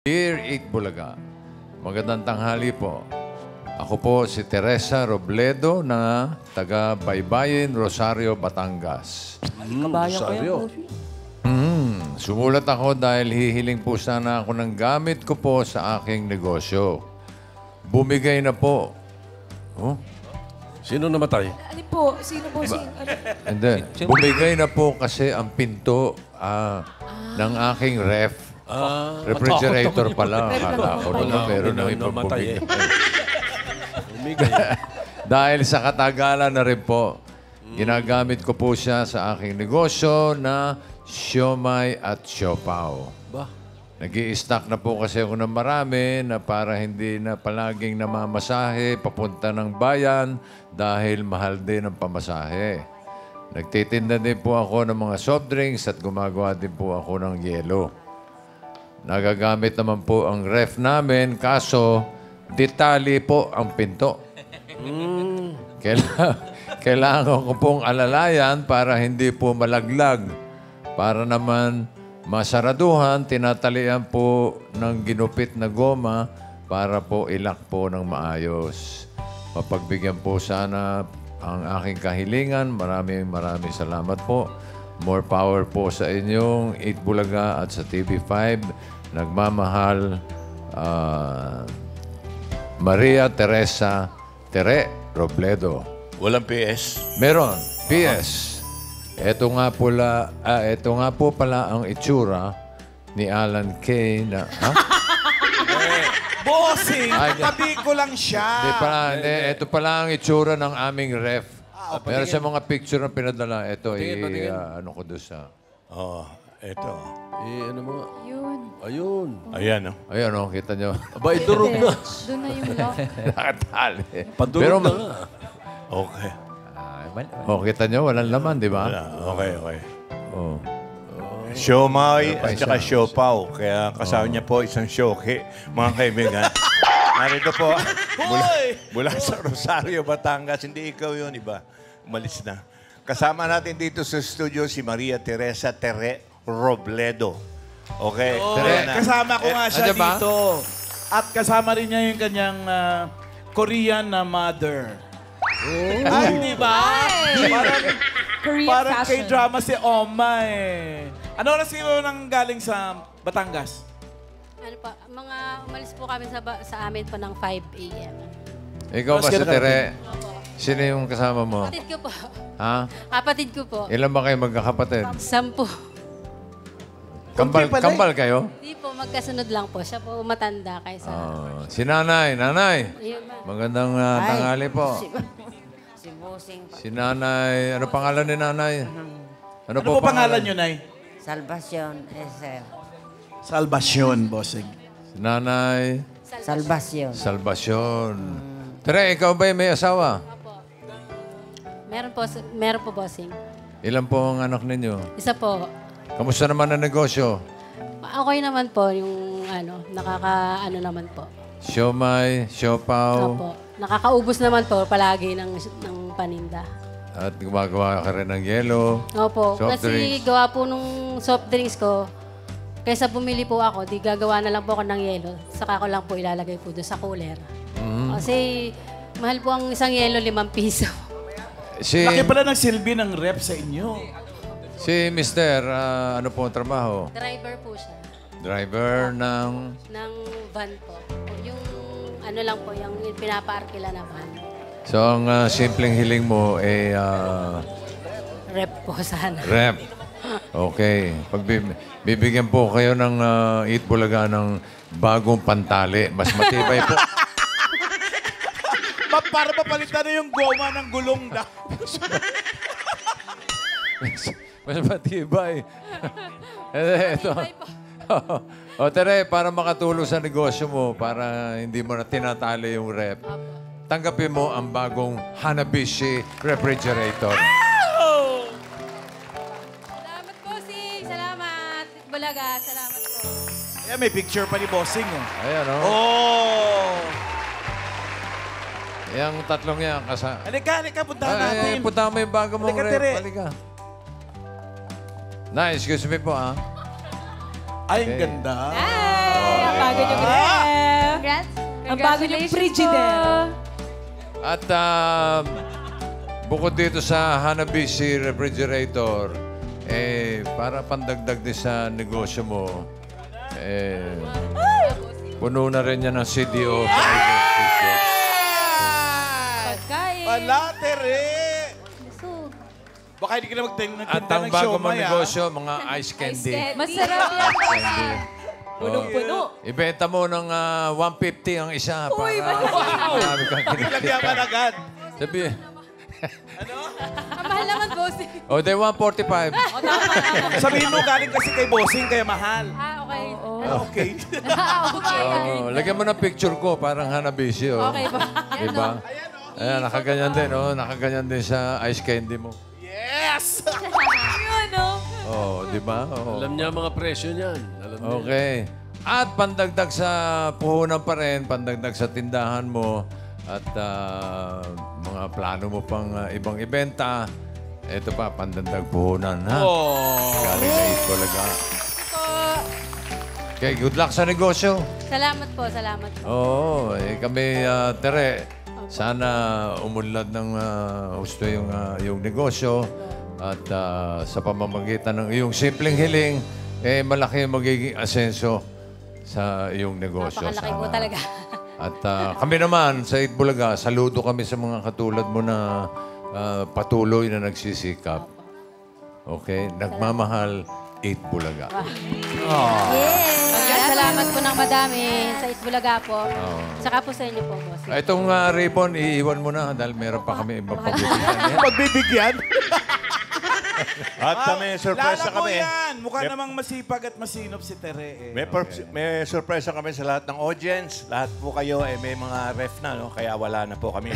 Dear Eat Bulaga, magandang tanghali po. Ako po si Teresa Robledo na taga Baybayin, Rosario, Batangas. Rosario. Sumulat ako dahil hihiling po sana ako ng gamit ko po sa aking negosyo. Bumigay na po. Oh? Sino namatay? Ano po? Sino po? Hindi. Bumigay na po kasi ang pinto ng aking ref. Refrigerator pala. Akala ko na meron na ibang bumigay. Dahil sa katagalan na rin po, ginagamit ko po siya sa aking negosyo na siomay at siopaw. Nag-i-stock na po kasi ako ng marami na para hindi na palaging namamasahe papunta ng bayan dahil mahal din ang pamasahe. Nagtitinda din po ako ng mga soft drinks at gumagawa din po ako ng yelo. Nagagamit naman po ang ref namin, kaso detalye po ang pinto. Kailangan ko pong alalayan para hindi po malaglag. Para naman masaraduhan, tinatalian po ng ginupit na goma para po ilak po ng maayos. Mapagbigyan po sana ang aking kahilingan. Maraming salamat po. More power po sa inyong Eat Bulaga at sa TV5. Nagmamahal, Maria Teresa Robledo. Walang PS? Meron. PS. Ito nga po pala ang itsura ni Alan Kay na... Ha? Bossing, Ay, tabi ko lang siya. Hindi. Ito pala ang itsura ng aming ref. Meron sa mga picture na pinadala. Ito, ano ko doon sa... Oo, eto. Ano mo? Yun. Ayun. Ayan, no? Ayan, oh, kita nyo. Aba, idurog na. Doon na yung lock. Nakatali. Padurog na nga. Okay. Oh, kita nyo, walang laman, di ba? Okay. Oh. Siomay Pa at saka isa. siopaw. Kaya kasama niya po isang syoke, mga kaibigan. Narito po, mula sa Rosario, Batangas. Hindi ikaw yun, iba. Umalis na. Kasama natin dito sa studio si Maria Teresa Robledo. Okay? Tere. Kasama ko nga siya Ano ba? dito. At kasama rin niya yung kanyang Korean na mother. Ay, di ba? Korean Parang fashion. K-drama si Oma eh. Ano oras kayo nang galing sa Batangas? Ano pa, umalis po kami sa amin po ng 5 a.m. Ikaw ba si Tere? Sino yung kasama mo? Kapatid ko po. Ha? Kapatid ko po. Ilan ba kayo magkakapatid? 10. Kambal kayo? Hindi po, magkasunod lang po. Siya po matanda kaysa... Si Nanay. Nanay, Ayun ba? magandang tanghali po. Si Bossing Si Nanay, ano pangalan ni Nanay? Ano po pangalan nyo, Nay? Salvacion SL. Salvacion, Bossing. Si Nanay Salvacion. Salvacion. Tere, ikaw ba may asawa? Opo. Meron po, bossing. Ilan po ang anak ninyo? Isa po. Kamusta naman ang negosyo? Okay naman po yung naman po. Siomay, siopaw, Opo. Nakakaubos naman po palagi ng paninda. at gumagawa ka rin ng yelo. Opo. Soft Kasi drinks. gawa po nung soft drinks ko, kaysa bumili po ako, di gagawa na lang po ako ng yelo. Saka ko lang po ilalagay po doon sa cooler. Kasi mahal po ang isang yelo, 5 piso. Si, Laki pala ng silbi ng rep sa inyo. si Mister, ano po ang trabaho? Driver po siya. Driver ng... Ng van po. Yung ano lang po, yung pinapaarkila na van. So, ang simpleng hiling mo ay Rep po sana. rep. Okay. Bibigyan po kayo ng Eat Bulaga ng bagong pantali. Mas matibay po. Para mapalitan na yung goma ng gulong na. Mas matibay. Ito. Bye po. O, Tere, para makatulong sa negosyo mo, para hindi mo na tinatali yung rep, tanggapin mo ang bagong Hanabishi refrigerator. Salamat po, si. Salamat. Bulaga, salamat po. Eh, may picture pa ni Bossing. Oh. Ayan, o. Oh! Yung tatlong yan, Halika, puntahan natin. punta mo yung bago mong Halika, Tere. rep. Halika. Excuse me po, ah. Ay, ang ganda. Ay, bago niyong ref. Congrats. Ang bago niyong frigidaire. At bukod dito sa Hanabishi Refrigerator, para pandagdag din sa negosyo mo, puno na rin yan ng CDO. Pagkain. Palatere! Busog. Baka hindi ka na magtinda At ang ng bago mong siomay, negosyo, mga ice candy. Masarap yan. Candy. Punong-puno. Ibenta mo ng 150 ang isa para marami kang kinikita. Lagyaman agad. Sabi, Ang mahal naman, bossing. o de 145. Sabihin mo, galing kasi kay bossing, kaya mahal. Okay. Okay. Oh, lagyan mo ng picture ko, parang Hanabishi. Oh. Okay ba? Diba? Ayan, nakaganyan din. Oh. Nakaganyan din sa ice candy mo. Yes! Yun, no? Oh, di ba? Oh. Alam niya ang mga presyo niyan. Alam niya. Okay. At pandagdag sa puhunan pa rin, pandagdag sa tindahan mo, at mga plano mo pang ibang ibenta, ito pa, pandagdag puhunan, ha? Galing na Itbulaga. Okay, good luck sa negosyo. Salamat po, salamat po. Oo, kami, Tere, sana umunlad ng gusto yung negosyo at sa pamamagitan ng iyong simpleng hiling, malaki ang magiging asenso sa iyong negosyo. Napakalaki po talaga. At kami naman sa Itbulaga, saludo kami sa mga katulad mo na patuloy na nagsisikap. Okay? Nagmamahal, Itbulaga. Salamat po ng madami sa Itbulaga po. Saka po sa inyo po, boss. Itong ribbon, iiwan mo na dahil meron pa kami ibang pagbibigyan. Pagbibigyan? At may sorpresa Lala ko kami. yan. Mukha namang masipag at masinop si Tere. Eh. May sorpresa kami sa lahat ng audience. Lahat po kayo may mga ref na, no? Kaya wala na po kami.